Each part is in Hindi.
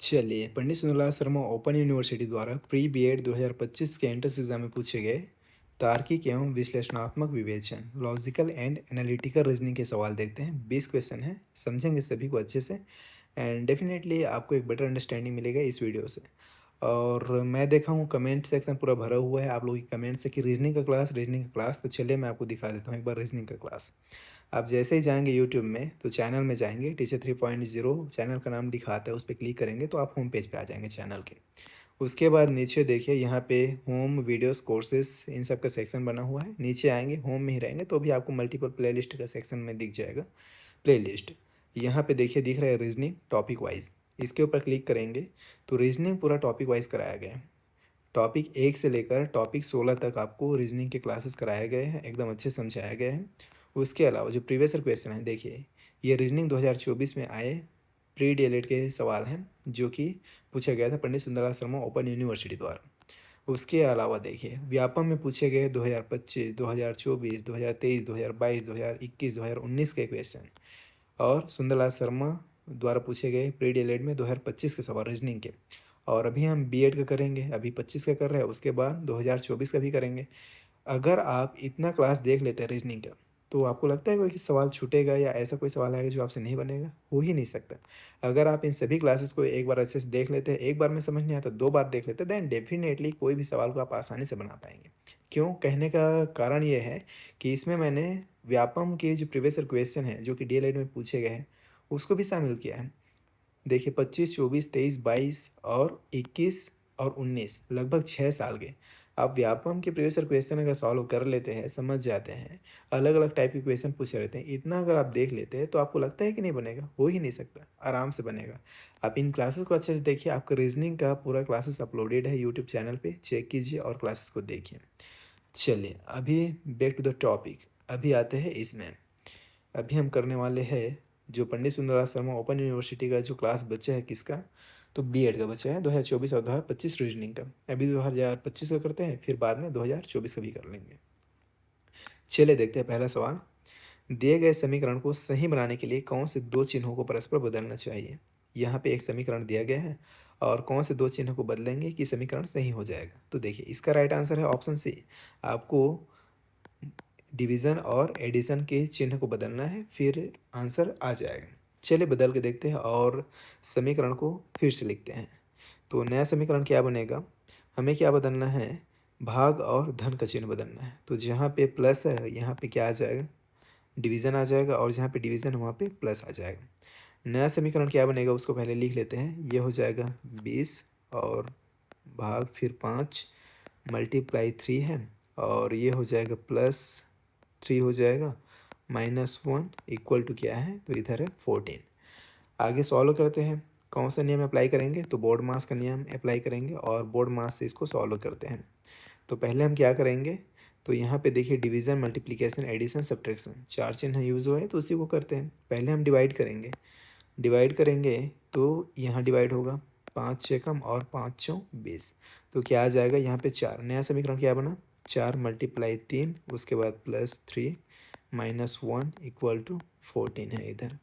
चलिए, पंडित सुंदरलाल शर्मा ओपन यूनिवर्सिटी द्वारा प्री बीएड 2025 के एंट्रेंस एग्जाम में पूछे गए तार्किक एवं विश्लेषणात्मक विवेचन लॉजिकल एंड एनालिटिकल रीजनिंग के सवाल देखते हैं। 20 क्वेश्चन हैं, समझेंगे सभी को अच्छे से एंड डेफिनेटली आपको एक बेटर अंडरस्टैंडिंग मिलेगा इस वीडियो से। और मैं देखा हूँ कमेंट सेक्शन पूरा भरा हुआ है आप लोगों की कमेंट से कि रीजनिंग का क्लास। तो चलिए मैं आपको दिखा देता हूँ एक बार रीजनिंग का क्लास। आप जैसे ही जाएंगे यूट्यूब में तो चैनल में जाएंगे, टीचर 3.0 चैनल का नाम दिखाता है, उस पर क्लिक करेंगे तो आप होम पेज पे आ जाएंगे चैनल के। उसके बाद नीचे देखिए यहाँ पे होम वीडियोस कोर्सेस इन सब का सेक्शन बना हुआ है। नीचे आएंगे होम में ही रहेंगे तो भी आपको मल्टीपल प्लेलिस्ट का सेक्शन में दिख जाएगा। प्लेलिस्ट यहाँ पे देखिए दिख रहा है रीजनिंग टॉपिक वाइज। इसके ऊपर क्लिक करेंगे तो रीजनिंग पूरा टॉपिक वाइज कराया गया है। टॉपिक 1 से लेकर टॉपिक 16 तक आपको रीजनिंग के क्लासेस कराए गए हैं, एकदम अच्छे समझाया गया है। उसके अलावा जो प्रीवियस ईयर क्वेश्चन है देखिए, ये रीजनिंग 2024 में आए प्री डीएलएड के सवाल हैं जो कि पूछा गया था पंडित सुंदरलाल शर्मा ओपन यूनिवर्सिटी द्वारा। उसके अलावा देखिए व्यापम में पूछे गए 2025, 2024, 2023, 2022, 2021, 2019 के क्वेश्चन और सुंदरलाल शर्मा द्वारा पूछे गए प्री डीएलएड में 2025 के सवाल रीजनिंग के। और अभी हम बीएड का करेंगे, अभी 25 का कर रहे हैं, उसके बाद 2024 का भी करेंगे। अगर आप इतना क्लास देख लेते हैं रीजनिंग का तो आपको लगता है कोई कि सवाल छूटेगा या ऐसा कोई सवाल आएगा जो आपसे नहीं बनेगा? हो ही नहीं सकता। अगर आप इन सभी क्लासेस को एक बार अच्छे से देख लेते हैं, एक बार में समझ नहीं आता, 2 बार देख लेते हैं, देन डेफिनेटली कोई भी सवाल को आप आसानी से बना पाएंगे। क्यों कहने का कारण ये है कि इसमें मैंने व्यापम के जो प्रीवियस ईयर क्वेश्चन है जो कि डीएलएड में पूछे गए हैं उसको भी शामिल किया है। देखिए 25, 24, 23, 22 और 21 और 19 लगभग 6 साल के आप व्यापम के प्रीवियस ईयर क्वेश्चन अगर सॉल्व कर लेते हैं, समझ जाते हैं, अलग अलग टाइप के क्वेश्चन पूछे रहते हैं, इतना अगर आप देख लेते हैं तो आपको लगता है कि नहीं बनेगा? हो ही नहीं सकता, आराम से बनेगा। आप इन क्लासेस को अच्छे से देखिए, आपका रीजनिंग का पूरा क्लासेस अपलोडेड है यूट्यूब चैनल पे, चेक कीजिए और क्लासेस को देखिए। चलिए अभी बैक टू द टॉपिक, अभी आते हैं इसमें। अभी हम करने वाले हैं जो पंडित सुंदरलाल शर्मा ओपन यूनिवर्सिटी का जो क्लास बचा है किसका, तो बीएड का बचा है 2024 और 2025 रीजनिंग का। अभी 2025 का करते हैं, फिर बाद में 2024 का भी कर लेंगे। चलिए देखते हैं पहला सवाल। दिए गए समीकरण को सही बनाने के लिए कौन से दो चिन्हों को परस्पर बदलना चाहिए? यहाँ पे एक समीकरण दिया गया है और कौन से दो चिन्हों को बदलेंगे कि समीकरण सही हो जाएगा? तो देखिए इसका राइट आंसर है ऑप्शन सी। आपको डिवीज़न और एडिशन के चिन्ह को बदलना है, फिर आंसर आ जाएगा। चलिए बदल के देखते हैं और समीकरण को फिर से लिखते हैं। तो नया समीकरण क्या बनेगा? हमें क्या बदलना है? भाग और धन का चिन्ह बदलना है। तो जहाँ पे प्लस है यहाँ पे क्या आ जाएगा? डिवीज़न आ जाएगा और जहाँ पे डिवीज़न है वहाँ पे प्लस आ जाएगा। नया समीकरण क्या बनेगा उसको पहले लिख लेते हैं। ये हो जाएगा 20 और भाग फिर 5 मल्टीप्लाई 3 है और ये हो जाएगा प्लस 3 हो जाएगा -1 इक्वल टू क्या है? तो इधर है 14। आगे सॉल्व करते हैं। कौन सा नियम अप्लाई करेंगे? तो बोर्ड मास का नियम अप्लाई करेंगे और बोर्ड मास से इसको सॉल्व करते हैं। तो पहले हम क्या करेंगे? तो यहाँ पे देखिए डिवीज़न, मल्टीप्लिकेशन, एडिशन, सब्ट्रैक्शन 4 चिन्ह यूज़ हुए हैं तो उसी को करते हैं। पहले हम डिवाइड करेंगे। डिवाइड करेंगे तो यहाँ डिवाइड होगा 5 6 कम और 5 चौं 20। तो क्या आ जाएगा यहाँ पे 4। नया समीकरण क्या बना? 4 मल्टीप्लाई 3 उसके बाद +3 -1 इक्वल टू 14 है इधर।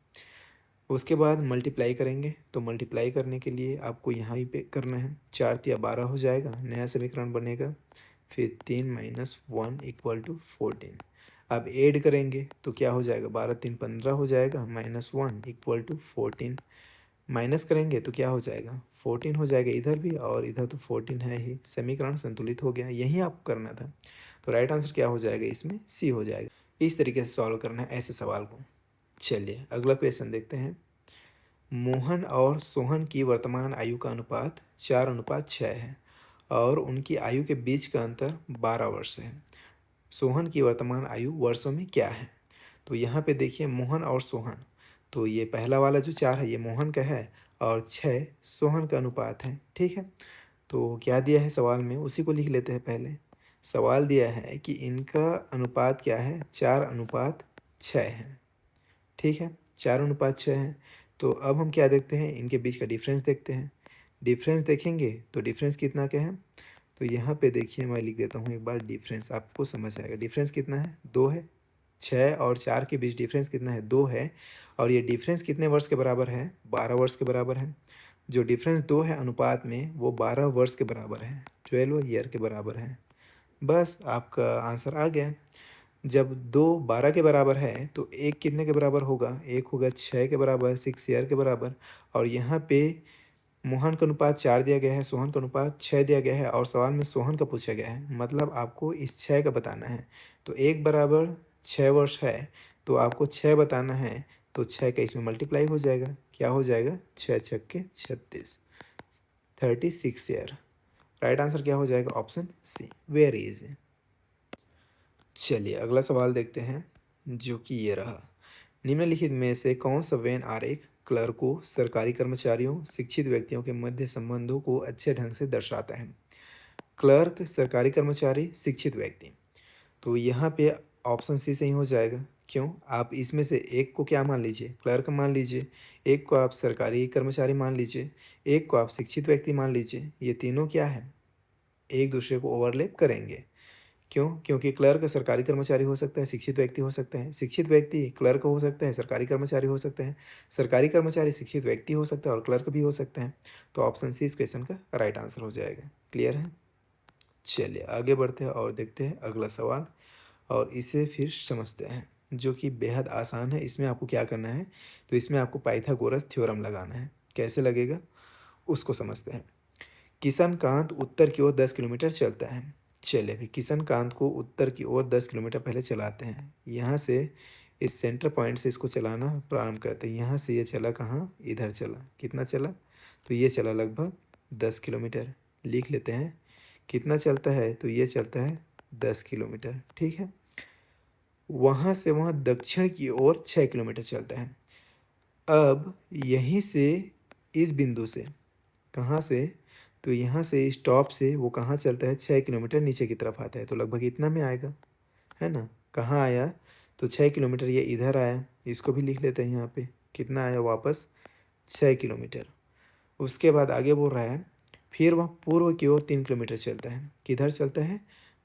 उसके बाद मल्टीप्लाई करेंगे तो मल्टीप्लाई करने के लिए आपको यहाँ ही पे करना है। 4 तिया 12 हो जाएगा, नया समीकरण बनेगा। फिर 3 -1 इक्वल टू 14। अब ऐड करेंगे तो क्या हो जाएगा? 12 3 15 हो जाएगा, -1 इक्वल टू 14। माइनस करेंगे तो क्या हो जाएगा? 14 हो जाएगा इधर भी और इधर तो 14 है ही। समीकरण संतुलित हो गया, यही आपको करना था। तो राइट आंसर क्या हो जाएगा? इसमें सी हो जाएगा। इस तरीके से सॉल्व करना है ऐसे सवाल को। चलिए अगला क्वेश्चन देखते हैं। मोहन और सोहन की वर्तमान आयु का अनुपात 4:6 है और उनकी आयु के बीच का अंतर 12 वर्ष है। सोहन की वर्तमान आयु वर्षों में क्या है? तो यहाँ पे देखिए मोहन और सोहन, तो ये पहला वाला जो 4 है ये मोहन का है और 6 सोहन का अनुपात है, ठीक है। तो क्या दिया है सवाल में उसी को लिख लेते हैं पहले। सवाल दिया है कि इनका अनुपात क्या है? 4:6 है, ठीक है। 4:6 है। तो अब हम क्या देखते हैं? इनके बीच का डिफरेंस देखते हैं। डिफरेंस देखेंगे तो डिफरेंस कितना क्या है? तो यहाँ पे देखिए मैं लिख देता हूँ एक बार डिफरेंस, आपको समझ आएगा। डिफरेंस कितना है? 2 है। 6 और 4 के बीच डिफरेंस कितना है? 2 है। और ये डिफरेंस कितने वर्ष के बराबर है? 12 वर्ष के बराबर है। जो डिफरेंस 2 है अनुपात में वो 12 वर्ष के बराबर है, 12 ईयर के बराबर है। बस आपका आंसर आ गया। जब 2 12 के बराबर है तो 1 कितने के बराबर होगा? 1 होगा 6 के बराबर, 6 ईयर के बराबर। और यहाँ पे मोहन का अनुपात 4 दिया गया है, सोहन का अनुपात 6 दिया गया है और सवाल में सोहन का पूछा गया है। मतलब आपको इस 6 का बताना है। तो 1 बराबर 6 वर्ष है, तो आपको 6 बताना है, तो 6 का इसमें मल्टीप्लाई हो जाएगा। क्या हो जाएगा? 6 छक्के 36, 36 ईयर। राइट आंसर क्या हो जाएगा? Option C, very easy. चलिए अगला सवाल देखते हैं, जो कि ये रहा। निम्नलिखित में से कौन सा वेन आरेख क्लर्कों, सरकारी कर्मचारियों, शिक्षित व्यक्तियों के मध्य संबंधों को अच्छे ढंग से दर्शाता है? क्लर्क, सरकारी कर्मचारी, शिक्षित व्यक्ति। तो यहाँ पे ऑप्शन सी सही हो जाएगा। क्यों? आप इसमें से एक को क्या मान लीजिए? क्लर्क मान लीजिए, एक को आप सरकारी कर्मचारी मान लीजिए, एक को आप शिक्षित व्यक्ति मान लीजिए। ये तीनों क्या है? एक दूसरे को ओवरलैप करेंगे। क्यों? क्योंकि क्लर्क सरकारी कर्मचारी हो सकता है, शिक्षित व्यक्ति हो सकता है, शिक्षित व्यक्ति क्लर्क हो सकता है, सरकारी कर्मचारी हो सकते हैं, सरकारी कर्मचारी शिक्षित व्यक्ति हो सकता है और क्लर्क भी हो सकते हैं। तो ऑप्शन सी इस क्वेश्चन का राइट आंसर हो जाएगा। क्लियर है? चलिए आगे बढ़ते हैं और देखते हैं अगला सवाल, और इसे फिर समझते हैं, जो कि बेहद आसान है। इसमें आपको क्या करना है? तो इसमें आपको पाइथागोरस थ्योरम लगाना है। कैसे लगेगा उसको समझते हैं। किशनकांत उत्तर की ओर 10 किलोमीटर चलता है। चलिए फिर किशनकांत को उत्तर की ओर 10 किलोमीटर पहले चलाते हैं। यहाँ से इस सेंटर पॉइंट से इसको चलाना प्रारंभ करते हैं। यहाँ से ये चला कहाँ? इधर चला। कितना चला? तो ये चला लगभग 10 किलोमीटर। लिख लेते हैं कितना चलता है। तो ये चलता है 10 किलोमीटर। ठीक है। वहाँ से वहाँ दक्षिण की ओर 6 किलोमीटर चलता है। अब यहीं से इस बिंदु से, कहाँ से? तो यहाँ से इस टॉप से वो कहाँ चलता है? 6 किलोमीटर नीचे की तरफ आता है। तो लगभग इतना में आएगा, है ना? कहाँ आया? तो 6 किलोमीटर ये इधर आया। इसको भी लिख लेते हैं यहाँ पे। कितना आया वापस? 6 किलोमीटर। उसके बाद आगे बोल रहा है फिर वह पूर्व की ओर 3 किलोमीटर चलता है। किधर चलता है?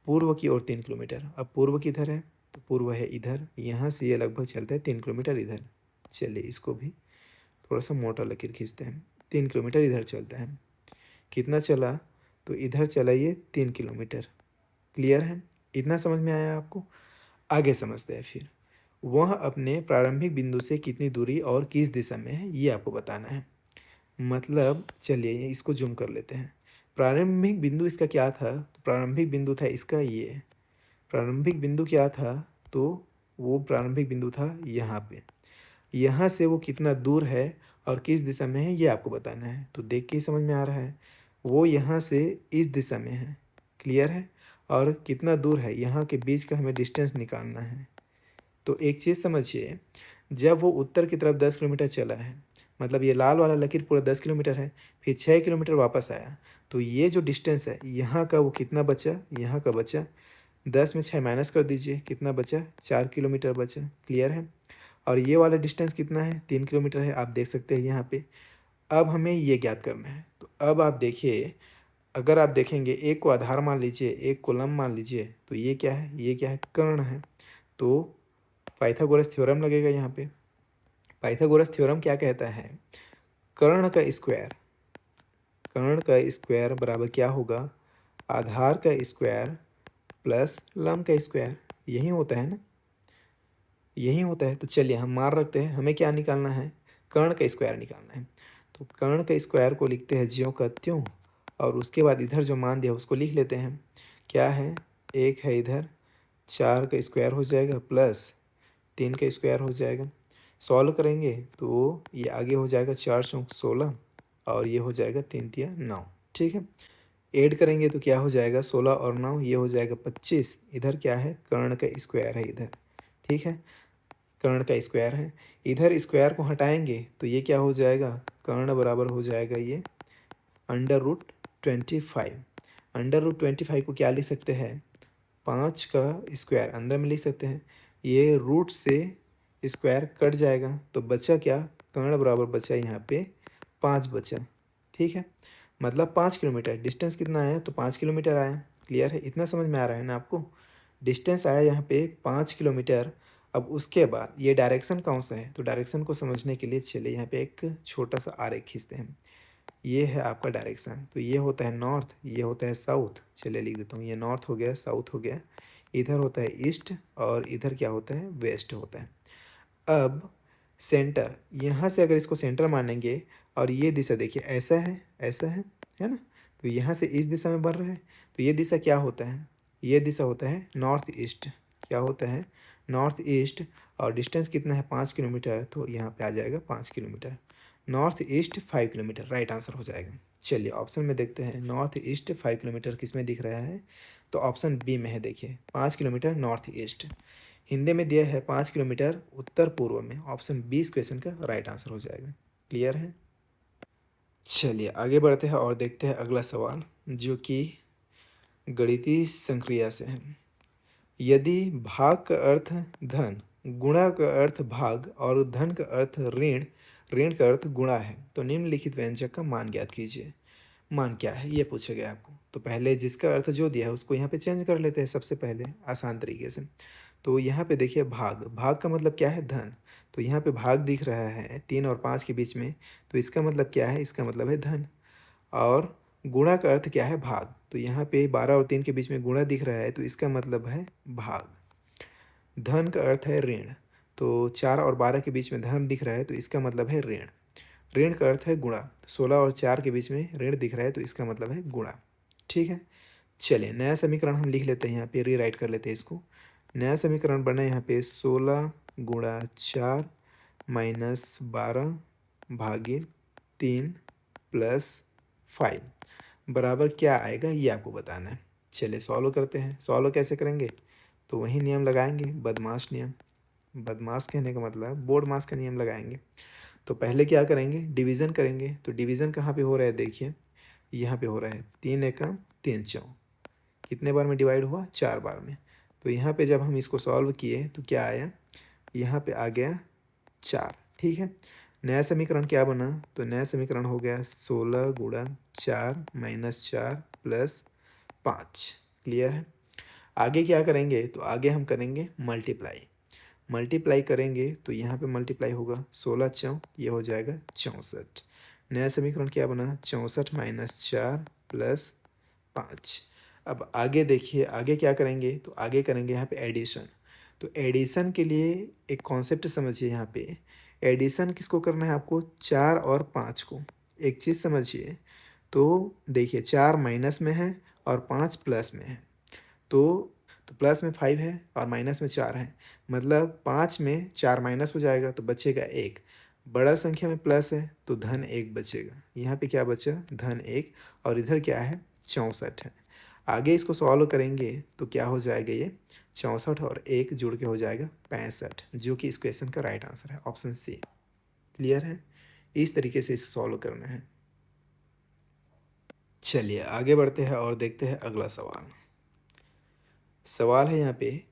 पूर्व की ओर 3 किलोमीटर। अब पूर्व किधर है? तो पूर्व है इधर। यहाँ से ये लगभग चलता है 3 किलोमीटर इधर। चलिए इसको भी थोड़ा सा मोटा लकीर खींचते हैं। 3 किलोमीटर इधर चलता है। कितना चला? तो इधर चला ये 3 किलोमीटर। क्लियर है? इतना समझ में आया आपको? आगे समझते हैं फिर। वह अपने प्रारंभिक बिंदु से कितनी दूरी और किस दिशा में है ये आपको बताना है। मतलब चलिए इसको जूम कर लेते हैं। प्रारंभिक बिंदु इसका क्या था? तो प्रारंभिक बिंदु था इसका ये। प्रारंभिक बिंदु क्या था? तो वो प्रारंभिक बिंदु था यहाँ पे। यहाँ से वो कितना दूर है और किस दिशा में है ये आपको बताना है। तो देख के ही समझ में आ रहा है वो यहाँ से इस दिशा में है। क्लियर है? और कितना दूर है यहाँ के बीच का हमें डिस्टेंस निकालना है। तो एक चीज़ समझिए, जब वो उत्तर की तरफ 10 किलोमीटर चला है, मतलब ये लाल वाला लकीर पूरा 10 किलोमीटर है, फिर 6 किलोमीटर वापस आया, तो ये जो डिस्टेंस है यहाँ का वो कितना बचा? यहाँ का बचा 10 में 6 माइनस कर दीजिए, कितना बचा? 4 किलोमीटर बचा। क्लियर है? और ये वाला डिस्टेंस कितना है? 3 किलोमीटर है। आप देख सकते हैं यहाँ पे। अब हमें ये ज्ञात करना है। तो अब आप देखिए, अगर आप देखेंगे एक को आधार मान लीजिए, एक को लंब मान लीजिए, तो ये क्या है? ये क्या है? कर्ण है। तो पाइथागोरस थ्योरम लगेगा यहाँ पे। पाइथागोरस थ्योरम क्या कहता है? कर्ण का स्क्वायर, कर्ण का स्क्वायर बराबर क्या होगा? आधार का स्क्वायर प्लस लंब का स्क्वायर। यही होता है ना? यही होता है। तो चलिए हम मार रखते हैं। हमें क्या निकालना है? कर्ण का स्क्वायर निकालना है। तो कर्ण का स्क्वायर को लिखते हैं ज्यों का त्यों, और उसके बाद इधर जो मान दिया उसको लिख लेते हैं। क्या है? 1 है इधर, 4 का स्क्वायर हो जाएगा प्लस 3 का स्क्वायर हो जाएगा। सॉल्व करेंगे तो ये आगे हो जाएगा 4 चौक 16 और ये हो जाएगा 3 तिया 9। ठीक है। ऐड करेंगे तो क्या हो जाएगा? 16 और 9 ये हो जाएगा 25। इधर क्या है? कर्ण का स्क्वायर है इधर। ठीक है, कर्ण का स्क्वायर है। इधर स्क्वायर को हटाएंगे तो ये क्या हो जाएगा? कर्ण बराबर हो जाएगा ये √25। √25 को क्या लिख सकते हैं? 5 का स्क्वायर अंदर में लिख सकते हैं। ये रूट से स्क्वायर कट जाएगा तो बचा क्या? कर्ण बराबर बचा यहाँ पे 5 बचा। ठीक है, मतलब 5 किलोमीटर। डिस्टेंस कितना आया? तो 5 किलोमीटर आया। क्लियर है? इतना समझ में आ रहा है ना आपको? डिस्टेंस आया यहाँ पे 5 किलोमीटर। अब उसके बाद ये डायरेक्शन कौन सा है? तो डायरेक्शन को समझने के लिए चलिए यहाँ पे एक छोटा सा आरेख खींचते हैं। ये है आपका डायरेक्शन। तो ये होता है नॉर्थ, ये होता है साउथ। चलिए लिख देता हूँ, ये नॉर्थ हो गया, साउथ हो गया। इधर होता है ईस्ट और इधर क्या होता है, वेस्ट होता है। अब सेंटर, यहाँ से अगर इसको सेंटर मानेंगे और ये दिशा देखिए ऐसा है ना। तो यहाँ से इस दिशा में बढ़ रहा है, तो ये दिशा क्या होता है, ये दिशा होता है नॉर्थ ईस्ट। क्या होता है, नॉर्थ ईस्ट। और डिस्टेंस कितना है, 5 किलोमीटर, तो यहाँ पे आ जाएगा 5 kilometre. North east 5 kilometre right answer हो जाएगा। चलिए ऑप्शन में देखते हैं, नॉर्थ ईस्ट 5 किलोमीटर किस में दिख रहा है, तो ऑप्शन बी में है। देखिए 5 किलोमीटर नॉर्थ ईस्ट। हिंदी में दिया है 5 किलोमीटर उत्तर पूर्व में। ऑप्शन बी इस क्वेश्चन का राइट आंसर हो जाएगा। क्लियर है। चलिए आगे बढ़ते हैं और देखते हैं अगला सवाल, जो कि गणितीय संक्रिया से है। यदि भाग का अर्थ धन, गुणा का अर्थ भाग और धन का अर्थ ऋण, ऋण का अर्थ गुणा है, तो निम्नलिखित व्यंजक का मान ज्ञात कीजिए। मान क्या है ये पूछा गया आपको। तो पहले जिसका अर्थ जो दिया है उसको यहाँ पे चेंज कर लेते हैं सबसे पहले आसान तरीके से। तो यहाँ पे देखिए भाग, भाग का मतलब क्या है, धन। तो यहाँ पे भाग दिख रहा है 3 और 5 के बीच में, तो इसका मतलब क्या है, इसका मतलब है धन। और गुणा का अर्थ क्या है, भाग। तो यहाँ पे 12 और 3 के बीच में गुणा दिख रहा है, तो इसका मतलब है भाग। धन का अर्थ है ऋण। तो 4 और 12 के बीच में धन दिख रहा है, तो इसका मतलब है ऋण। ऋण का अर्थ है गुणा। 16 और 4 के बीच में ऋण दिख रहा है, तो इसका मतलब है गुणा। ठीक है। चलिए नया समीकरण हम लिख लेते हैं, यहाँ पे रीराइट कर लेते हैं इसको। नया समीकरण बना यहाँ पे 16 × 4 - 12 / 3 + 5 बराबर क्या आएगा, ये आपको बताना है। चलिए सॉल्व करते हैं। सॉल्व कैसे करेंगे, तो वही नियम लगाएंगे, बदमाश नियम। बदमाश कहने का मतलब बोर्ड मास का नियम लगाएंगे। तो पहले क्या करेंगे, डिवीज़न करेंगे। तो डिवीज़न कहाँ पे हो रहा है, देखिए यहाँ पे हो रहा है। 3 एकम 3 चौक, कितने बार में डिवाइड हुआ, 4 बार में। तो यहाँ पे जब हम इसको सॉल्व किए तो क्या आया, यहाँ पे आ गया 4। ठीक है। नया समीकरण क्या बना, तो नया समीकरण हो गया 16 × 4 - 4 + 5। क्लियर है। आगे क्या करेंगे, तो आगे हम करेंगे मल्टीप्लाई। मल्टीप्लाई करेंगे तो यहाँ पे मल्टीप्लाई होगा, 16 चौक, ये हो जाएगा 64। नया समीकरण क्या बना, 64 - 4 + 5। अब आगे देखिए, आगे क्या करेंगे, तो आगे करेंगे यहाँ पे एडिशन। तो एडिशन के लिए एक कॉन्सेप्ट समझिए, यहाँ पे एडिशन किसको करना है आपको, 4 और 5 को। एक चीज़ समझिए, तो देखिए 4 माइनस में है और 5 प्लस में है। तो प्लस में 5 है और माइनस में 4 है, मतलब 5 में 4 माइनस हो जाएगा तो बचेगा 1। बड़ा संख्या में प्लस है तो धन 1 बचेगा। यहाँ पे क्या बचा, धन 1। और इधर क्या है, 64 है। आगे इसको सॉल्व करेंगे तो क्या हो जाएगा, ये 64 और 1 जुड़ के हो जाएगा 65, जो कि इस क्वेश्चन का राइट आंसर है, ऑप्शन सी। क्लियर है। इस तरीके से इसे सॉल्व करना है। चलिए आगे बढ़ते हैं और देखते हैं अगला सवाल। सवाल है यहाँ पे,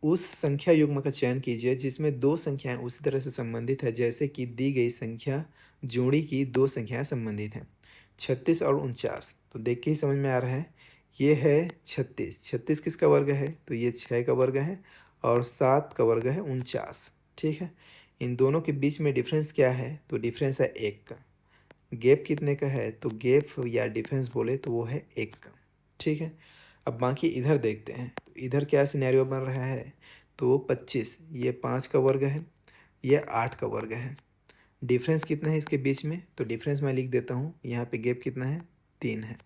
उस संख्या युग्म का चयन कीजिए जिसमें दो संख्याएं उसी तरह से संबंधित है जैसे कि दी गई संख्या जोड़ी की दो संख्याएं संबंधित हैं, 36 और 49। तो देख के ही समझ में आ रहा है, ये है 36। 36 किसका वर्ग है, तो ये 6 का वर्ग है। और 7 का वर्ग है 49। ठीक है। इन दोनों के बीच में डिफरेंस क्या है, तो डिफरेंस है 1 का। गैप कितने का है, तो गैप या डिफरेंस बोले तो वो है 1 का। ठीक है। अब बाकी इधर देखते हैं, तो इधर क्या सिनेरियो बन रहा है, तो 25, ये 5 का वर्ग है, ये 8 का वर्ग है। डिफरेंस कितना है इसके बीच में, तो डिफरेंस मैं लिख देता हूँ, यहाँ पे गैप कितना है, 3 है।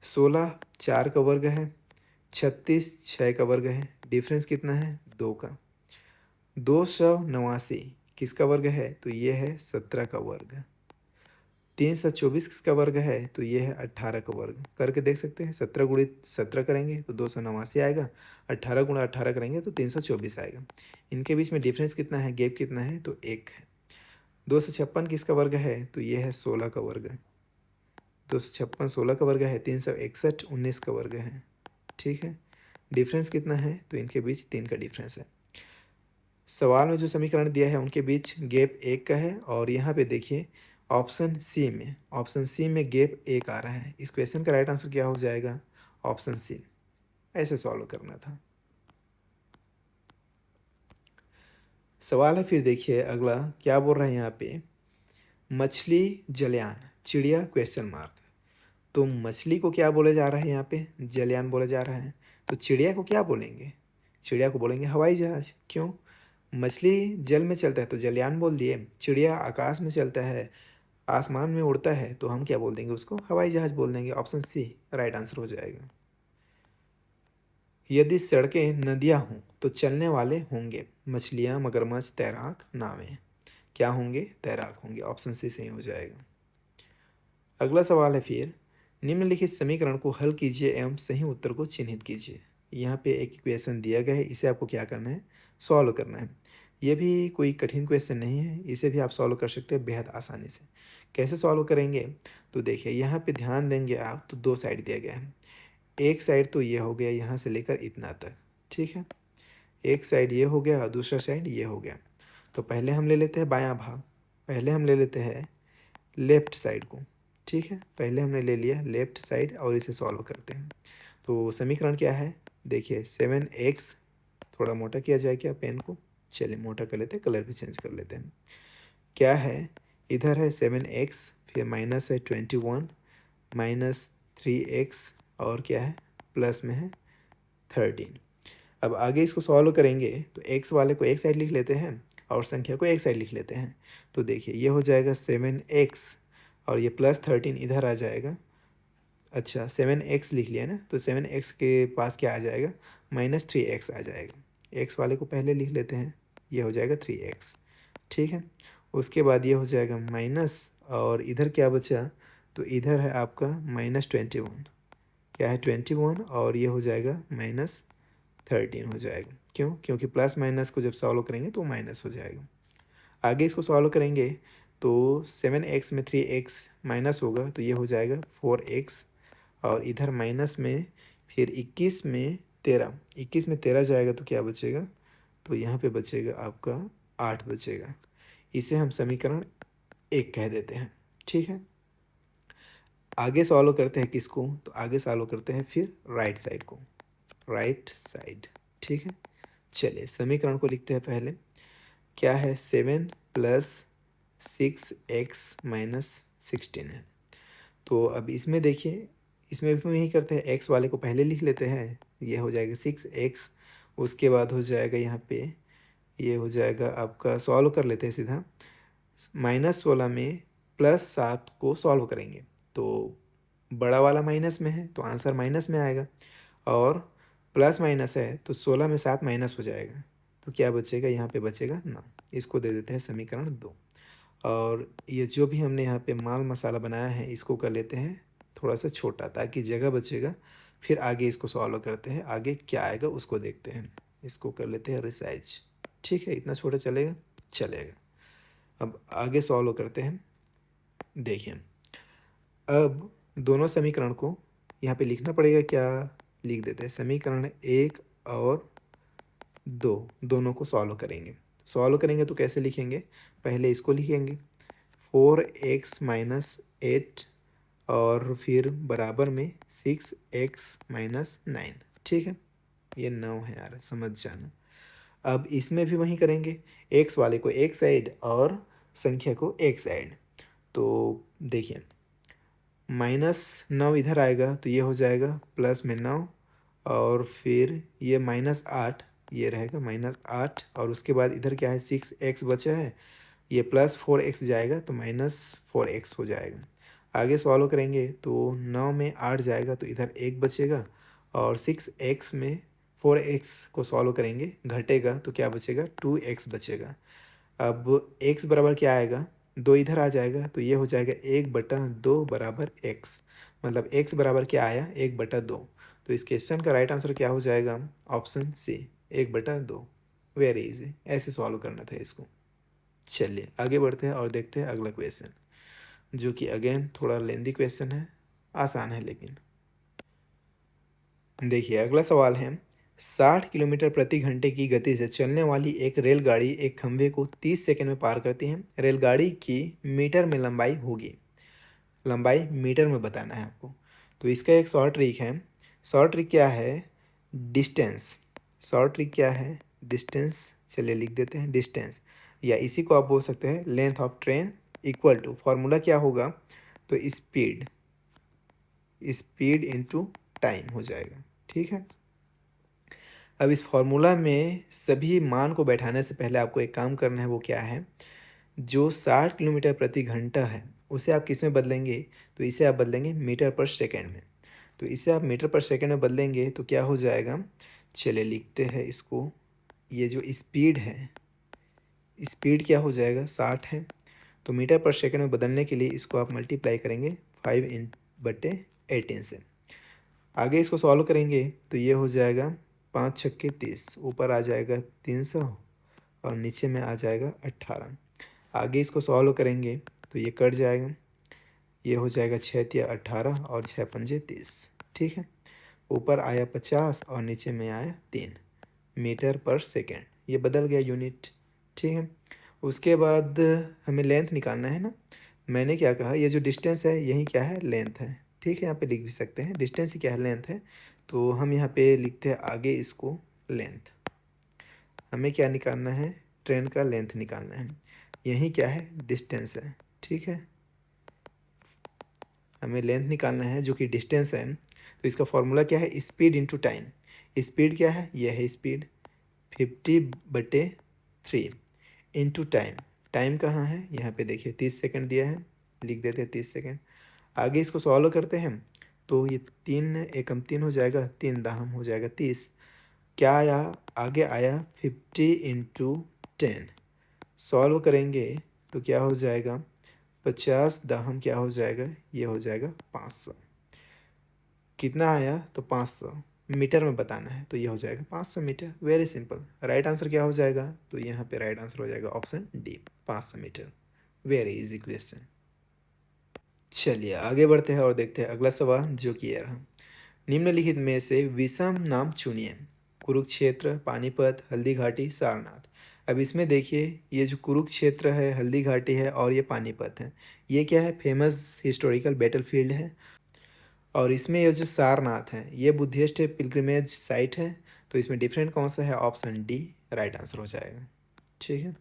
16 4 का वर्ग है, 36 6 का वर्ग है। डिफरेंस कितना है, 2 का। 289 किसका वर्ग है, तो ये है 17 का वर्ग। 324 किसका वर्ग है, तो ये है 18 का वर्ग। करके देख सकते हैं, 17 × 17 करेंगे तो 289 आएगा, 18 × 18 करेंगे तो 324 आएगा। इनके बीच में डिफरेंस कितना है, गैप कितना है, तो 1 है। 256 किसका वर्ग है, तो ये है 16 का वर्ग। 256 16 का वर्ग है। 361 19 का वर्ग है। ठीक है। डिफरेंस कितना है, तो इनके बीच 3 का डिफरेंस है। सवाल में जो समीकरण दिया है उनके बीच गैप 1 का है। और यहाँ पे देखिए ऑप्शन सी में गैप 1 आ रहा है। इस क्वेश्चन का राइट आंसर क्या हो जाएगा, ऑप्शन सी। ऐसे सॉल्व करना था। सवाल है फिर देखिए अगला क्या बोल रहा है यहाँ पे, मछली जलयान चिड़िया क्वेश्चन मार्क। तो मछली को क्या बोला जा रहा है यहाँ पे? जलयान बोला जा रहा है। तो चिड़िया को क्या बोलेंगे? चिड़िया को बोलेंगे हवाई जहाज। क्यों? मछली जल में चलता है तो जलयान बोल दिए, चिड़िया आकाश में चलता है, आसमान में उड़ता है, तो हम क्या बोल देंगे उसको? हवाई जहाज बोल देंगे। ऑप्शन सी राइट आंसर हो जाएगा। यदि सड़कें नदियाँ हों तो चलने वाले होंगे मछलियाँ, मगरमच्छ, तैराक, नावें। क्या होंगे? तैराक होंगे। ऑप्शन सी सही हो जाएगा। अगला सवाल है फिर, निम्नलिखित समीकरण को हल कीजिए एवं सही उत्तर को चिन्हित कीजिए। यहाँ पे एक इक्वेशन दिया गया है, इसे आपको क्या करना है? सॉल्व करना है। ये भी कोई कठिन क्वेश्चन नहीं है, इसे भी आप सॉल्व कर सकते हैं बेहद आसानी से। कैसे सॉल्व करेंगे? तो देखिए यहाँ पे ध्यान देंगे आप तो दो साइड दिया गया है। एक साइड तो ये हो गया यहाँ से लेकर इतना तक, ठीक है। एक साइड ये हो गया और दूसरा साइड ये हो गया। तो पहले हम ले लेते हैं बायां भाग, पहले हम ले लेते हैं लेफ्ट साइड को, ठीक है। पहले हमने ले लिया लेफ्ट साइड और इसे सॉल्व करते हैं। तो समीकरण क्या है? देखिए 7x, थोड़ा मोटा किया जाए क्या पेन को? चलिए मोटा कर लेते हैं, कलर भी चेंज कर लेते हैं। क्या है? इधर है 7x, फिर माइनस है 21, माइनस 3x, और क्या है? प्लस में है 13। अब आगे इसको सॉल्व करेंगे तो x वाले को एक साइड लिख लेते हैं और संख्या को एक साइड लिख लेते हैं। तो देखिए ये हो जाएगा 7x और ये प्लस 13 इधर आ जाएगा। अच्छा 7x लिख लिया ना, तो 7x के पास क्या आ जाएगा? -3x आ जाएगा। x वाले को पहले लिख लेते हैं, ये हो जाएगा 3x, ठीक है। उसके बाद ये हो जाएगा माइनस, और इधर क्या बचा? तो इधर है आपका -21, क्या है 21, और ये हो जाएगा -13 हो जाएगा। क्यों? क्योंकि प्लस माइनस को जब सॉल्व करेंगे तो माइनस हो जाएगा। आगे इसको सॉल्व करेंगे तो 7x में 3x माइनस होगा तो ये हो जाएगा 4x, और इधर माइनस में फिर 21 में 13 जाएगा तो क्या बचेगा? तो यहाँ पे बचेगा आपका 8 बचेगा। इसे हम समीकरण 1 कह देते हैं, ठीक है। आगे सॉल्व करते हैं किसको? तो आगे सॉल्व करते हैं फिर राइट साइड को, राइट साइड, ठीक है। चलिए समीकरण को लिखते हैं पहले। क्या है? 7 प्लस 6x-16 है। तो अब इसमें देखिए, इसमें भी हम यही करते हैं, x वाले को पहले लिख लेते हैं, ये हो जाएगा 6x। उसके बाद हो जाएगा यहाँ पे, ये हो जाएगा आपका, सॉल्व कर लेते हैं सीधा। -16 में +7 को सॉल्व करेंगे तो बड़ा वाला माइनस में है तो आंसर माइनस में आएगा, और प्लस माइनस है तो 16 में 7 माइनस हो जाएगा तो क्या बचेगा? यहाँ पे बचेगा 9। इसको दे देते हैं समीकरण 2। और ये जो भी हमने यहाँ पे माल मसाला बनाया है इसको कर लेते हैं थोड़ा सा छोटा, ताकि जगह बचेगा। फिर आगे इसको सॉल्व करते हैं, आगे क्या आएगा उसको देखते हैं। इसको कर लेते हैं रिसाइज, ठीक है। इतना छोटा चलेगा? चलेगा। अब आगे सॉल्व करते हैं। देखिए अब दोनों समीकरण को यहाँ पे लिखना पड़ेगा, क्या लिख देते हैं? समीकरण 1 और 2 दोनों को सॉल्व करेंगे। सॉल्व करेंगे तो कैसे लिखेंगे? पहले इसको लिखेंगे 4x-8, और फिर बराबर में 6x-9, ठीक है। ये 9 है यार, समझ जाना। अब इसमें भी वही करेंगे, x वाले को एक साइड और संख्या को एक साइड। तो देखिए -9 इधर आएगा तो ये हो जाएगा प्लस में 9, और फिर ये -8, ये रहेगा -8, और उसके बाद इधर क्या है? 6x बचा है, ये +4x जाएगा तो -4x हो जाएगा। आगे सॉल्व करेंगे तो 9 में 8 जाएगा तो इधर 1 बचेगा, और 6x में 4x को सॉल्व करेंगे, घटेगा तो क्या बचेगा? 2x बचेगा। अब x बराबर क्या आएगा? 2 इधर आ जाएगा तो ये हो जाएगा 1/2 बराबर x, मतलब x बराबर क्या आया? 1/2। तो इस क्वेश्चन का राइट आंसर क्या हो जाएगा? Option C 1/2। वेरी इजी, ऐसे सॉल्व करना था इसको। चलिए आगे बढ़ते हैं और देखते हैं अगला क्वेश्चन, जो कि अगेन थोड़ा लेंदी क्वेश्चन है, आसान है लेकिन। देखिए अगला सवाल है, 60 किलोमीटर प्रति घंटे की गति से चलने वाली एक रेलगाड़ी एक खंभे को 30 सेकंड में पार करती है। रेलगाड़ी की मीटर में लंबाई होगी, लंबाई मीटर में बताना है आपको। तो इसका एक शॉर्ट ट्रिक है। शॉर्ट ट्रिक क्या है? डिस्टेंस। शॉर्ट ट्रिक क्या है? डिस्टेंस। चलिए लिख देते हैं डिस्टेंस, या इसी को आप बोल सकते हैं length of train equal to, formula क्या होगा? तो स्पीड इनटू टाइम हो जाएगा। ठीक है, अब इस फॉर्मूला में सभी मान को बैठाने से पहले आपको एक काम करना है, वो क्या है, जो 60 किलोमीटर प्रति घंटा है उसे आप किस में बदलेंगे, तो इसे आप बदलेंगे मीटर पर सेकेंड में। तो इसे आप मीटर पर सेकेंड में बदलेंगे तो क्या हो जाएगा, चलिए लिखते हैं इसको। ये जो स्पीड है, स्पीड क्या हो जाएगा, 60 है, तो मीटर पर सेकेंड में बदलने के लिए इसको आप मल्टीप्लाई करेंगे 5/18 से। आगे इसको सॉल्व करेंगे तो ये हो जाएगा 5 छक्के 30, ऊपर आ जाएगा 300 और नीचे में आ जाएगा 18। आगे इसको सॉल्व करेंगे तो ये कट जाएगा, ये हो जाएगा 6×18 और 6×5 30। ठीक है, ऊपर आया 50 और नीचे में आया 3 मीटर पर सेकेंड, ये बदल गया यूनिट। ठीक है, उसके बाद हमें लेंथ निकालना है ना। मैंने क्या कहा, ये जो डिस्टेंस है यही क्या है, लेंथ है। ठीक है, यहाँ पे लिख भी सकते हैं डिस्टेंस ही क्या है, लेंथ है। तो हम यहाँ पे लिखते हैं आगे इसको लेंथ। हमें क्या निकालना है, ट्रेन का लेंथ निकालना है। यही क्या है, डिस्टेंस है। ठीक है, हमें लेंथ निकालना है जो कि डिस्टेंस है। तो इसका फॉर्मूला क्या है, स्पीड इंटू टाइम। स्पीड क्या है, यह है स्पीड 50/3 इंटू टाइम। टाइम कहाँ है, यहाँ पे देखिए 30 सेकंड दिया है, लिख देते हैं 30 सेकंड। आगे इसको सॉल्व करते हैं तो ये 3 एकम 3 हो जाएगा, 3 दाहम हो जाएगा 30। क्या आया, आगे आया 50/10। सॉल्व करेंगे तो क्या हो जाएगा, 50 दाहम क्या हो जाएगा, ये हो जाएगा 500। कितना आया, तो 500 मीटर में बताना है, तो ये हो जाएगा 500 metre. Very simple. Right answer क्या हो जाएगा, तो यहाँ पे राइट आंसर हो जाएगा option D, 500 metre. Very easy question. चलिए आगे बढ़ते हैं और देखते हैं अगला सवाल, जो कि ये रहा। निम्नलिखित में से विषम नाम चुनिए, कुरुक्षेत्र, पानीपत, हल्दी घाटी, सारनाथ। अब इसमें देखिए, ये जो कुरुक्षेत्र है, हल्दी घाटी है और ये पानीपत है, ये क्या है, फेमस हिस्टोरिकल बैटलफील्ड है। और इसमें ये जो सारनाथ है, ये बुद्धिस्ट पिलग्रिमेज साइट है। तो इसमें डिफरेंट कौन सा है, ऑप्शन डी राइट आंसर हो जाएगा। ठीक है,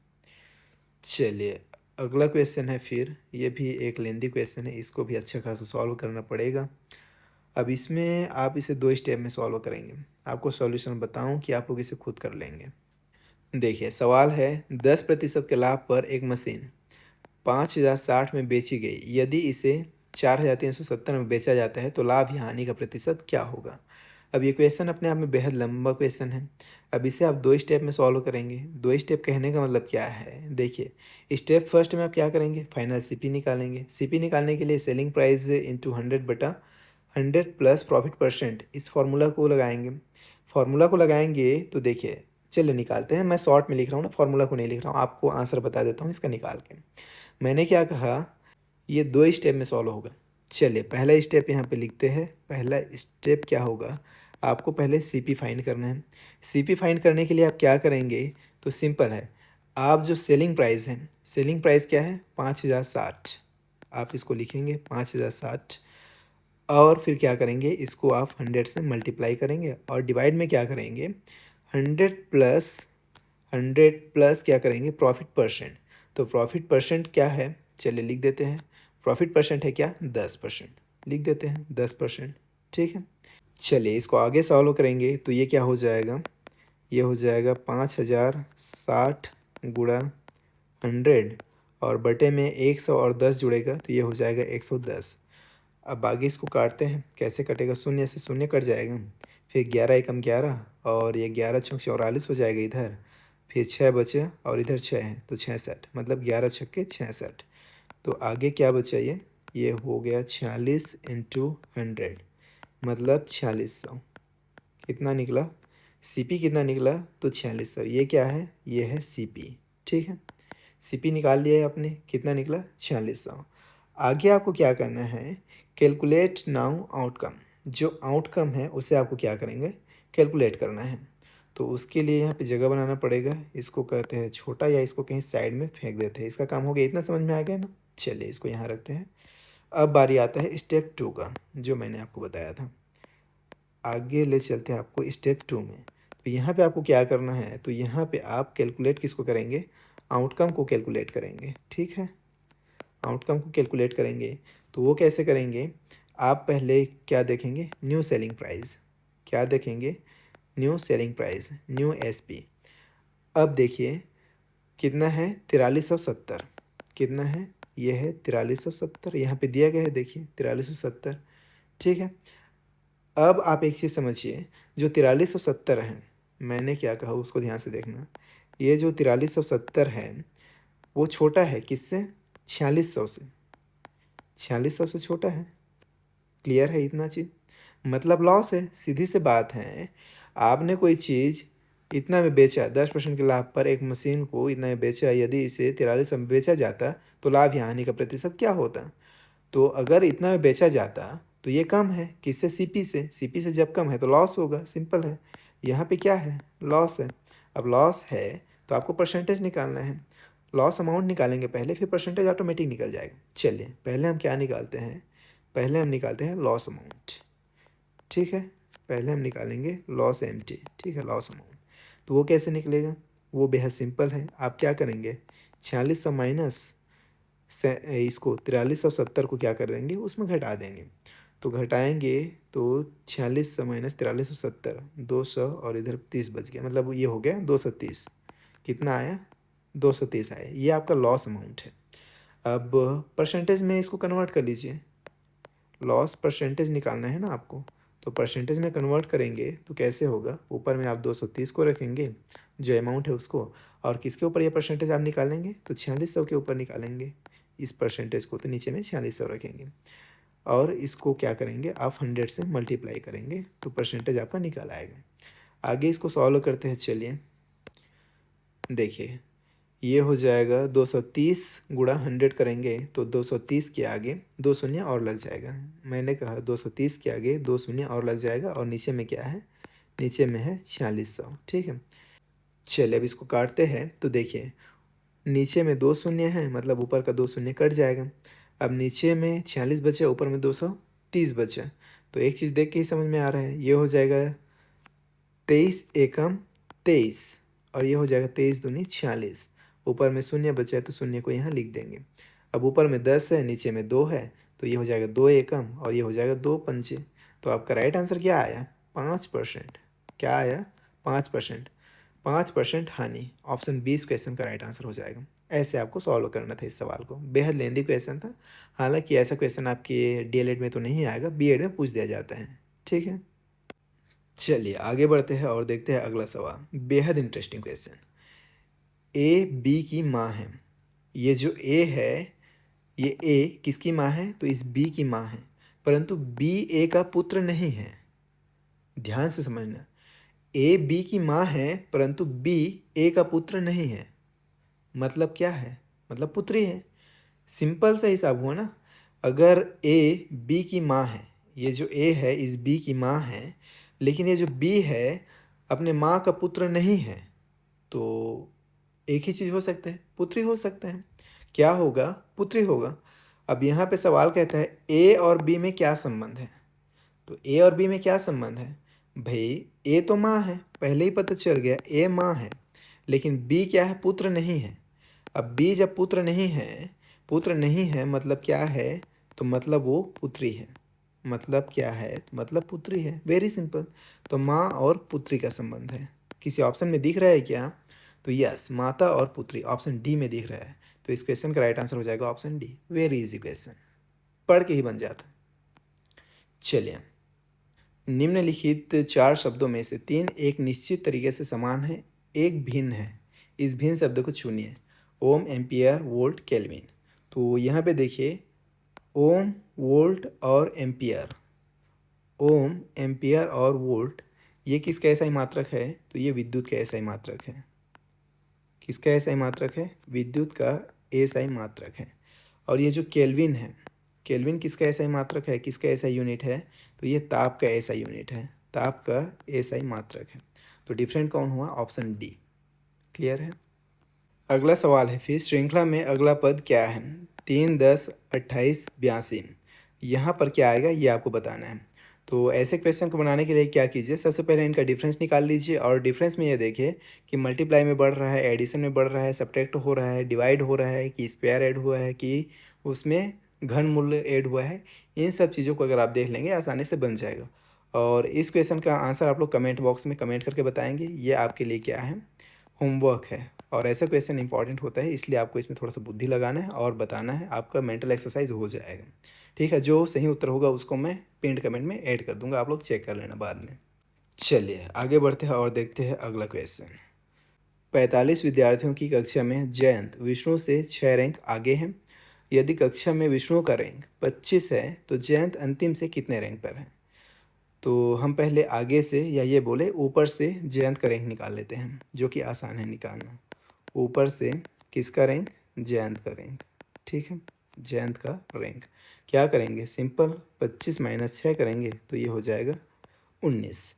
चलिए अगला क्वेश्चन है, फिर ये भी एक लेंदी क्वेश्चन है, इसको भी अच्छा खासा सॉल्व करना पड़ेगा। अब इसमें आप इसे 2 स्टेप में सॉल्व करेंगे। आपको सॉल्यूशन बताऊं कि आप लोग इसे खुद कर लेंगे। देखिए सवाल है, 10% के लाभ पर एक मशीन 5060 में बेची गई, यदि इसे 4370 में बेचा जाता है तो लाभ या हानि का प्रतिशत क्या होगा। अब ये क्वेश्चन अपने आप में बेहद लंबा क्वेश्चन है। अब इसे आप 2 स्टेप में सॉल्व करेंगे। 2 स्टेप कहने का मतलब क्या है, देखिए स्टेप फर्स्ट में आप क्या करेंगे, फाइनल सीपी निकालेंगे। सीपी निकालने के लिए selling price into 100/100 plus profit percent, इस फार्मूला को लगाएंगे। फार्मूला को लगाएंगे तो देखिए, चलिए निकालते हैं। मैं शॉर्ट में लिख रहा हूँ ना, फार्मूला को नहीं लिख रहा हूँ, आपको आंसर बता देता हूँ इसका निकाल के। मैंने क्या कहा, ये 2 स्टेप में सॉल्व होगा। चलिए पहला स्टेप यहाँ पे लिखते हैं। पहला स्टेप क्या होगा, आपको पहले सीपी फाइंड करना है। सीपी फाइंड करने के लिए आप क्या करेंगे, तो सिंपल है, आप जो सेलिंग प्राइस है, सेलिंग प्राइस क्या है, 5060, आप इसको लिखेंगे 5060। और फिर क्या करेंगे, इसको आप 100 से मल्टीप्लाई करेंगे और डिवाइड में क्या करेंगे, 100 प्लस क्या करेंगे, प्रॉफिट परसेंट। तो प्रॉफिट परसेंट क्या है, चलिए लिख देते हैं। प्रॉफिट परसेंट है क्या, 10%, लिख देते हैं 10%। ठीक है, चलिए इसको आगे सॉल्व करेंगे तो ये क्या हो जाएगा, ये हो जाएगा 5060 गुणा 100 और बटे में 100 और 10 जुड़ेगा तो ये हो जाएगा 110। अब आगे इसको काटते हैं, कैसे कटेगा, शून्य से शून्य कट जाएगा, फिर 11 एकम 11 और ये 11×6 = 44 हो जाएगा इधर, फिर 6 बचे और इधर 6 है तो 66, मतलब 11 छक्के 66। तो आगे क्या बचा, ये हो गया 46/100, मतलब 4600। कितना निकला, सीपी कितना निकला, तो 4600। ये क्या है, ये है सीपी। ठीक है, सीपी निकाल लिया है आपने, कितना निकला, 4600। आगे आपको क्या करना है, कैलकुलेट नाउ आउटकम। जो आउटकम है उसे आपको क्या करेंगे, कैलकुलेट करना है। तो उसके लिए यहाँ पे जगह बनाना पड़ेगा। इसको करते हैं छोटा या इसको कहीं साइड में फेंक देते हैं, इसका काम हो गया। इतना समझ में आ गया ना। चलिए इसको यहाँ रखते हैं। अब बारी आता है स्टेप 2 का, जो मैंने आपको बताया था। आगे ले चलते हैं आपको स्टेप 2 में। तो यहाँ पे आपको क्या करना है, तो यहाँ पे आप कैलकुलेट किसको करेंगे, आउटकम को कैलकुलेट करेंगे। ठीक है, आउटकम को कैलकुलेट करेंगे तो वो कैसे करेंगे, आप पहले क्या देखेंगे, न्यू सेलिंग प्राइस, क्या देखेंगे, new selling price, new SP. अब देखिए कितना है, 4370, कितना है, ये है 4370, यहाँ पे दिया गया है देखिए 4370, ठीक है। अब आप एक चीज़ समझिए, जो 4370 है, मैंने क्या कहा उसको ध्यान से देखना, ये जो 4370 है वो छोटा है किससे, 4600 से, 4600 से छोटा है। क्लियर है इतना चीज़, मतलब लॉस है, सीधी सी बात है। आपने कोई चीज़ इतना में बेचा 10% के लाभ पर, एक मशीन को इतना में बेचा, यदि इसे 4300 में बेचा जाता तो लाभ या हानि का प्रतिशत क्या होता। तो अगर इतना में बेचा जाता तो ये कम है किससे, सीपी से, सीपी से जब कम है तो लॉस होगा, सिंपल है। यहाँ पे क्या है, लॉस है। अब लॉस है तो आपको परसेंटेज निकालना है, लॉस अमाउंट निकालेंगे पहले, फिर परसेंटेज ऑटोमेटिक निकल जाएगा। चलिए पहले हम क्या निकालते हैं, पहले हम निकालते हैं लॉस अमाउंट, ठीक है। पहले हम निकालेंगे लॉस एमटी, ठीक है, लॉस अमाउंट। तो वो कैसे निकलेगा, वो बेहद सिंपल है। आप क्या करेंगे, 4600 माइनस से इसको 4370 को क्या कर देंगे, उसमें घटा देंगे। तो घटाएंगे तो 4600 माइनस 4370, 200 और इधर 30 बच गया, मतलब ये हो गया 230। कितना आया, 230 आया। ये आपका लॉस अमाउंट है। अब परसेंटेज में इसको कन्वर्ट कर लीजिए, लॉस परसेंटेज निकालना है ना आपको, तो परसेंटेज में कन्वर्ट करेंगे तो कैसे होगा, ऊपर में आप 230 को रखेंगे जो अमाउंट है उसको, और किसके ऊपर ये परसेंटेज आप निकालेंगे, तो 4600 के ऊपर निकालेंगे इस परसेंटेज को, तो नीचे में 4600 रखेंगे और इसको क्या करेंगे आप 100 से मल्टीप्लाई करेंगे तो परसेंटेज आपका निकल आएगा। आगे इसको सॉल्व करते हैं, चलिए देखिए ये हो जाएगा 230 गुणा 100 करेंगे तो 230 के आगे 2 शून्य और लग जाएगा। मैंने कहा 230 के आगे 2 शून्य और लग जाएगा, और नीचे में क्या है, नीचे में है 4600, ठीक है। चलिए अब इसको काटते हैं तो देखिए नीचे में 2 शून्य है, मतलब ऊपर का 2 शून्य कट जाएगा। अब नीचे में 46 बचे, ऊपर में 230 बचे, तो एक चीज़ देख के ही समझ में आ रहा है, ये हो जाएगा 23 एकम 23, और ये हो जाएगा 23 दूनी 46। ऊपर में शून्य बचा है तो शून्य को यहाँ लिख देंगे। अब ऊपर में 10 है, नीचे में 2 है, तो ये हो जाएगा 2 एकम और ये हो जाएगा 2 पंचे। तो आपका राइट आंसर क्या आया, 5%। क्या आया, 5%। 5% हानि, ऑप्शन 20 क्वेश्चन का राइट आंसर हो जाएगा। ऐसे आपको सॉल्व करना था इस सवाल को, बेहद लेंदी क्वेश्चन था। हालांकि ऐसा क्वेश्चन आपके डीएलएड में तो नहीं आएगा, बीएड में पूछ दिया जाता है, ठीक है। चलिए आगे बढ़ते हैं और देखते हैं अगला सवाल, बेहद इंटरेस्टिंग क्वेश्चन। ए बी की माँ है, ये जो ए है, ये ए किसकी माँ है, तो इस बी की माँ है, परंतु बी ए का पुत्र नहीं है। ध्यान से समझना, ए बी की माँ है परंतु बी ए का पुत्र नहीं है। मतलब क्या है, मतलब पुत्री है। सिंपल सा हिसाब हुआ ना। अगर ए बी की माँ है, ये जो ए है इस बी की माँ है, लेकिन ये जो बी है अपने माँ का पुत्र नहीं है, तो एक ही चीज़ हो सकता है, पुत्री हो सकता है। क्या होगा, पुत्री होगा। अब यहाँ पे सवाल कहता है ए और बी में क्या संबंध है, तो ए और बी में क्या संबंध है भाई, ए तो माँ है, पहले ही पता चल गया ए माँ है, लेकिन बी क्या है, पुत्र नहीं है। अब बी जब पुत्र नहीं है, पुत्र नहीं है मतलब क्या है, तो मतलब वो पुत्री है। मतलब क्या है, मतलब पुत्री है, वेरी सिंपल। तो माँ और पुत्री का संबंध है। किसी ऑप्शन में दिख रहा है क्या, तो यस, माता और पुत्री ऑप्शन डी में दिख रहा है। तो इस क्वेश्चन का राइट आंसर हो जाएगा option D. Very easy question, पढ़ के ही बन जाता। चलिए, निम्नलिखित 4 शब्दों में से 3 एक निश्चित तरीके से समान है, एक भिन्न है। इस भिन्न शब्द को चुनिए। ओम, एम्पियर, वोल्ट, केल्विन। तो यहाँ पे देखिए ओम, वोल्ट और एम्पियर, ओम, एम्पियर और वोल्ट, ये किसका ऐसा ही मात्रक है, तो ये विद्युत का ऐसा ही मात्रक है। किसका ऐसा ही मात्रक है, विद्युत का ऐसा ही मात्रक है। और ये जो केल्विन है, केल्विन किसका ऐसा ही मात्रक है, किसका ऐसा यूनिट है, तो ये ताप का ऐसा यूनिट है, ताप का ऐसा ही मात्रक है। तो डिफरेंट कौन हुआ, ऑप्शन डी। क्लियर है। अगला सवाल है फिर, श्रृंखला में अगला पद क्या है, 3, 10, 28, 82। यहाँ पर क्या आएगा ये आपको बताना है। तो ऐसे क्वेश्चन को बनाने के लिए क्या कीजिए, सबसे पहले इनका डिफरेंस निकाल लीजिए, और डिफरेंस में ये देखिए कि मल्टीप्लाई में बढ़ रहा है, एडिशन में बढ़ रहा है, सब्ट्रैक्ट हो रहा है, डिवाइड हो रहा है, कि स्क्वायर ऐड हुआ है, कि उसमें घन मूल्य ऐड हुआ है, इन सब चीज़ों को अगर आप देख लेंगे आसानी से बन जाएगा। और इस क्वेश्चन का आंसर आप लोग कमेंट बॉक्स में कमेंट करके बताएंगे। ये आपके लिए क्या है, होमवर्क है। और ऐसा क्वेश्चन इंपॉर्टेंट होता है, इसलिए आपको इसमें थोड़ा सा बुद्धि लगाना है और बताना है, आपका मेंटल एक्सरसाइज हो जाएगा। ठीक है, जो सही उत्तर होगा उसको मैं पिंड कमेंट में ऐड कर दूंगा, आप लोग चेक कर लेना बाद में। चलिए आगे बढ़ते हैं और देखते हैं अगला क्वेश्चन। 45 विद्यार्थियों की कक्षा में जयंत विष्णु से 6 रैंक आगे हैं। यदि कक्षा में विष्णु का रैंक 25 है तो जयंत अंतिम से कितने रैंक पर है। तो हम पहले आगे से या ये बोले ऊपर से जयंत का रैंक निकाल लेते हैं, जो कि आसान है निकालना। ऊपर से किसका रैंक, जयंत का रैंक। ठीक है, जयंत का रैंक क्या करेंगे, सिंपल 25 माइनस 6 करेंगे तो ये हो जाएगा 19।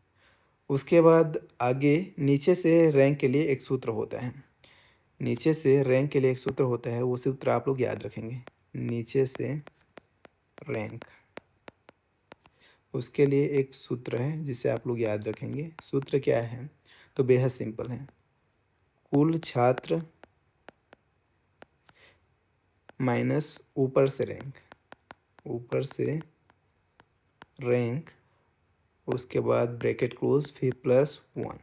उसके बाद आगे नीचे से रैंक के लिए एक सूत्र होता है, नीचे से रैंक के लिए एक सूत्र होता है, वो सूत्र आप लोग याद रखेंगे। नीचे से रैंक, उसके लिए एक सूत्र है जिसे आप लोग याद रखेंगे। सूत्र क्या है, तो बेहद सिंपल है, कुल छात्र माइनस ऊपर से रैंक, ऊपर से रैंक, उसके बाद ब्रैकेट क्लोज, फिर +1।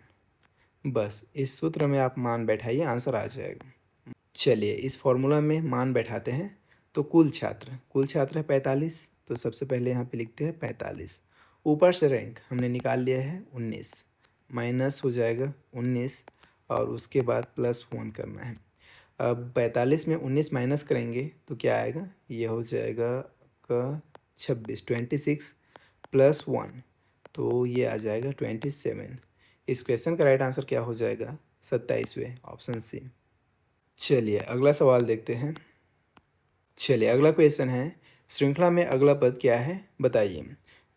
बस इस सूत्र में आप मान बैठाइए, आंसर आ जाएगा। चलिए इस फॉर्मूला में मान बैठाते हैं। तो कुल छात्र है 45, तो सबसे पहले यहाँ पे लिखते हैं 45। ऊपर से रैंक हमने निकाल लिया है 19, माइनस हो जाएगा 19 और उसके बाद +1 करना है। अब 45 में 19 माइनस करेंगे तो क्या आएगा, ये हो जाएगा का 26 +1, तो ये आ जाएगा 27। इस क्वेश्चन का राइट आंसर क्या हो जाएगा, 27वें, ऑप्शन सी। चलिए अगला सवाल देखते हैं। चलिए अगला क्वेश्चन है, श्रृंखला में अगला पद क्या है बताइए।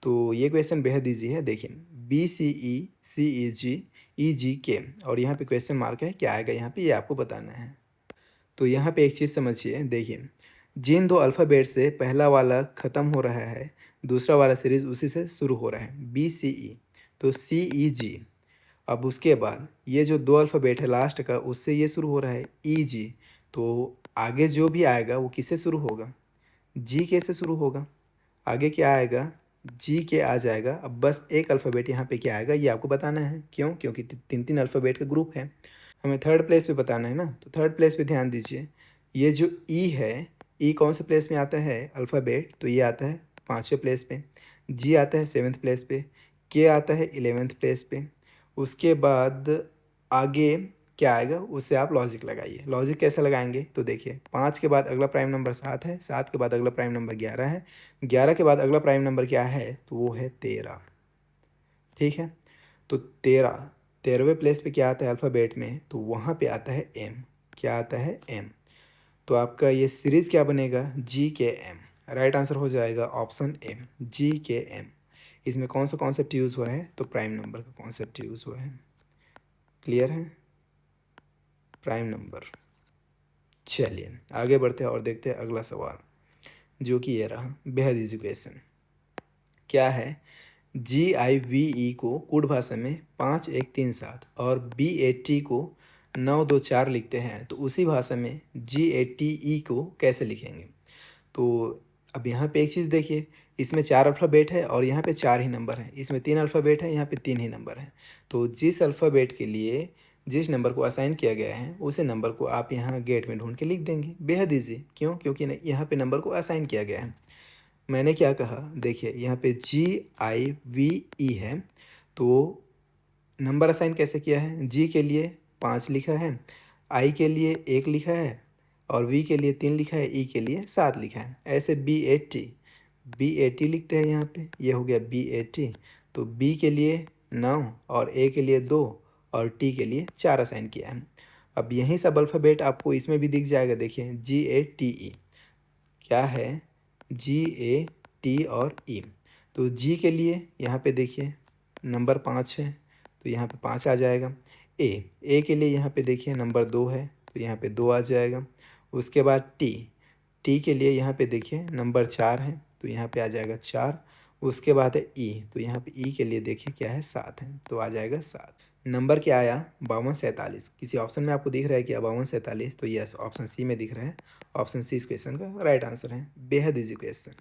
तो ये क्वेश्चन बेहद ईजी है, देखिए BCE CEG EGK, और यहाँ पे क्वेश्चन मार्क है, क्या आएगा यहाँ पे ये आपको बताना है। तो यहाँ पे एक चीज़ समझिए, देखिए जिन दो अल्फ़ाबेट से पहला वाला ख़त्म हो रहा है, दूसरा वाला सीरीज़ उसी से शुरू हो रहा है, BCE, तो CEG। अब उसके बाद ये जो दो अल्फ़ाबेट है लास्ट का, उससे ये शुरू हो रहा है EG, तो आगे जो भी आएगा वो किससे शुरू होगा, GK से शुरू होगा। आगे क्या आएगा, GK आ जाएगा। अब बस एक अल्फ़ाबेट यहाँ पे क्या आएगा ये आपको बताना है, क्यों, क्योंकि तीन तीन अल्फ़ाबेट का ग्रुप है, हमें थर्ड प्लेस पे बताना है ना। तो थर्ड प्लेस पे ध्यान दीजिए, ये जो ई है, ई कौन से प्लेस में आता है अल्फ़ाबेट, तो ये आता है 5वें प्लेस पे, जी आता है 7th प्लेस पे, के आता है 11th प्लेस पे। उसके बाद आगे क्या आएगा उससे आप लॉजिक लगाइए। लॉजिक कैसे लगाएंगे, तो देखिए 5 के बाद अगला प्राइम नंबर 7 है, 7 के बाद अगला प्राइम नंबर 11 है, 11 के बाद अगला प्राइम नंबर क्या है, तो वो है 13। ठीक है, तो 13वें प्लेस पे क्या आता है अल्फ़ाबेट में, तो वहाँ पे आता है एम। क्या आता है, एम। तो आपका ये सीरीज़ क्या बनेगा, GKM। राइट आंसर हो जाएगा ऑप्शन एम, GKM। इसमें कौन सा कॉन्सेप्ट यूज़ हुआ है, तो प्राइम नंबर का कॉन्सेप्ट यूज़ हुआ है। क्लियर है, प्राइम नंबर। चलिए आगे बढ़ते हैं और देखते हैं अगला सवाल, जो कि ये रहा, बेहद ईजी क्वेश्चन। क्या है, GIVE को कूट भाषा में 5 1 3 7 और BAT को 9 2 4 लिखते हैं, तो उसी भाषा में GATE को कैसे लिखेंगे। तो अब यहाँ पे एक चीज़ देखिए, इसमें 4 अल्फ़ाबेट है और यहाँ पे 4 ही नंबर हैं, इसमें 3 अल्फ़ाबेट है, यहाँ पे 3 ही नंबर हैं। तो जिस अल्फ़ाबेट के लिए जिस नंबर को असाइन किया गया है उसी नंबर को आप यहाँ गेट में ढूंढ के लिख देंगे, बेहद ईजी। क्यों, क्योंकि यहाँ पे नंबर को असाइन किया गया है। मैंने क्या कहा, देखिए यहाँ पे GIVE है, तो नंबर असाइन कैसे किया है, जी के लिए 5 लिखा है, आई के लिए 1 लिखा है, और वी के लिए 3 लिखा है, ई के लिए 7 लिखा है। ऐसे BAT लिखते हैं यहाँ पे, ये हो गया BAT। तो बी के लिए 9 और ए के लिए 2 और टी के लिए 4 असाइन किया है। अब यही सब अल्फ़ाबेट आपको इसमें भी दिख जाएगा, देखिए GATE क्या है, GAT और ई। तो जी के लिए यहाँ पे देखिए नंबर 5 है, तो यहाँ पे 5 आ जाएगा। ए के लिए यहाँ पे देखिए नंबर 2 है, तो यहाँ पे 2 आ जाएगा। उसके बाद टी के लिए यहाँ पे देखिए नंबर 4 है, तो यहाँ पे आ जाएगा 4। उसके बाद है ई, तो यहाँ पे ई के लिए देखिए क्या है, 7 है, तो आ जाएगा 7। नंबर क्या आया, 52 47। किसी ऑप्शन में आपको दिख रहा है कि 52 47, तो यस ऑप्शन सी में दिख रहा है, ऑप्शन सी इस क्वेश्चन का राइट आंसर है। बेहद इजी क्वेश्चन।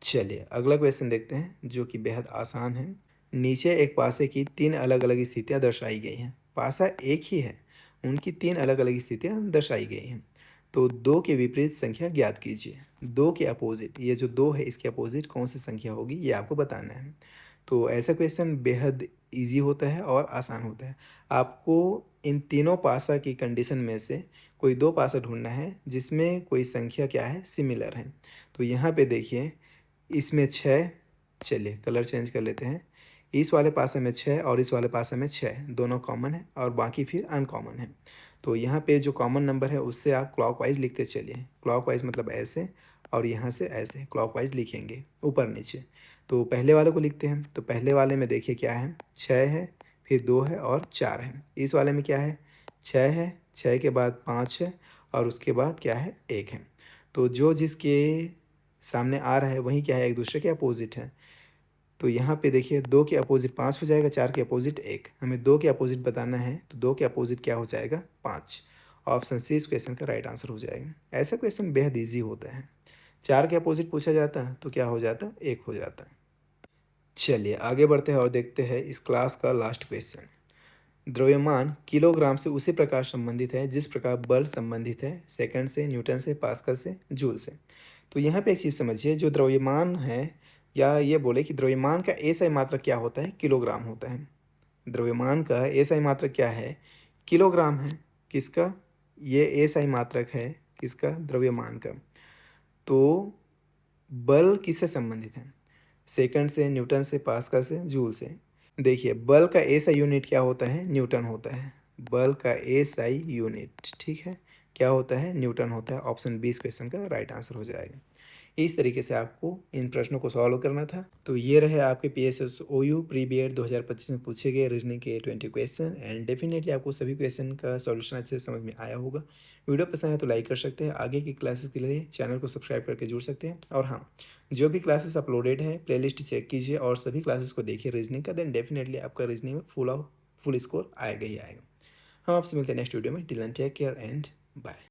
चलिए अगला क्वेश्चन देखते हैं जो कि बेहद आसान है। नीचे एक पासे की 3 अलग अलग स्थितियां दर्शाई गई हैं। पासा एक ही है, उनकी 3 अलग अलग स्थितियां दर्शाई गई हैं। तो 2 के विपरीत संख्या ज्ञात कीजिए। 2 के अपोजिट, ये जो 2 है इसके अपोजिट कौन सी संख्या होगी ये आपको बताना है। तो ऐसा क्वेश्चन बेहद ईजी होता है और आसान होता है। आपको इन तीनों पासा की कंडीशन में से कोई 2 पासा ढूंढना है जिसमें कोई संख्या क्या है, सिमिलर है। तो यहाँ पे देखिए इसमें 6, चलिए कलर चेंज कर लेते हैं। इस वाले पासे में 6 और इस वाले पासे में 6, दोनों कॉमन है और बाकी फिर अनकॉमन है। तो यहाँ पे जो कॉमन नंबर है उससे आप क्लॉकवाइज लिखते चलिए। क्लॉकवाइज मतलब ऐसे, और यहाँ से ऐसे क्लॉकवाइज लिखेंगे ऊपर नीचे। तो पहले वाले को लिखते हैं। तो पहले वाले में देखिए क्या है, 6 है, फिर 2 है और 4 है। इस वाले में क्या है, 6 है, 6 के बाद 5 है और उसके बाद क्या है, 1 है। तो जो जिसके सामने आ रहा है वही क्या है, एक दूसरे के अपोजिट है। तो यहाँ पे देखिए 2 के अपोजिट 5 हो जाएगा, 4 के अपोजिट 1। हमें 2 के अपोजिट बताना है तो 2 के अपोजिट क्या हो जाएगा, 5। ऑप्शन सी इस क्वेश्चन का राइट आंसर हो जाएगा। ऐसा क्वेश्चन बेहद ईजी होता है। 4 के अपोजिट पूछा जाता है तो क्या हो जाता, 1 हो जाता है। चलिए आगे बढ़ते हैं और देखते हैं इस क्लास का लास्ट क्वेश्चन। द्रव्यमान किलोग्राम से उसी प्रकार संबंधित है जिस प्रकार बल संबंधित है सेकंड से, न्यूटन से, पास्कल से, जूल से। तो यहाँ पे एक चीज़ समझिए, जो द्रव्यमान है, या ये बोले कि द्रव्यमान का एसआई मात्रक क्या होता है, किलोग्राम होता है। द्रव्यमान का एसआई मात्रक क्या है, किलोग्राम है। किसका, ये एसआई मात्रक है किसका, द्रव्यमान का। तो बल किससे संबंधित है, सेकंड से, न्यूटन से, पास्कल से, जूल से। देखिए बल का एसआई यूनिट क्या होता है, न्यूटन होता है। बल का एसआई यूनिट, ठीक है, क्या होता है, न्यूटन होता है। ऑप्शन बी इस क्वेश्चन का राइट आंसर हो जाएगा। इस तरीके से आपको इन प्रश्नों को सॉल्व करना था। तो ये रहे आपके PSSOU प्री बी एड 2025 में पूछे गए रीजनिंग के 20 क्वेश्चन। एंड डेफिनेटली आपको सभी क्वेश्चन का सॉल्यूशन अच्छे से समझ में आया होगा। वीडियो पसंद है तो लाइक कर सकते हैं। आगे की क्लासेस के लिए चैनल को सब्सक्राइब करके जुड़ सकते हैं। और हाँ, जो भी क्लासेस अपलोडेड है प्लेलिस्ट चेक कीजिए और सभी क्लासेस को देखिए रीजनिंग का। देन डेफिनेटली आपका रीजनिंग में फुल स्कोर आएगा ही आएगा। हम आपसे मिलते हैं नेक्स्ट वीडियो में। Till then take care and bye.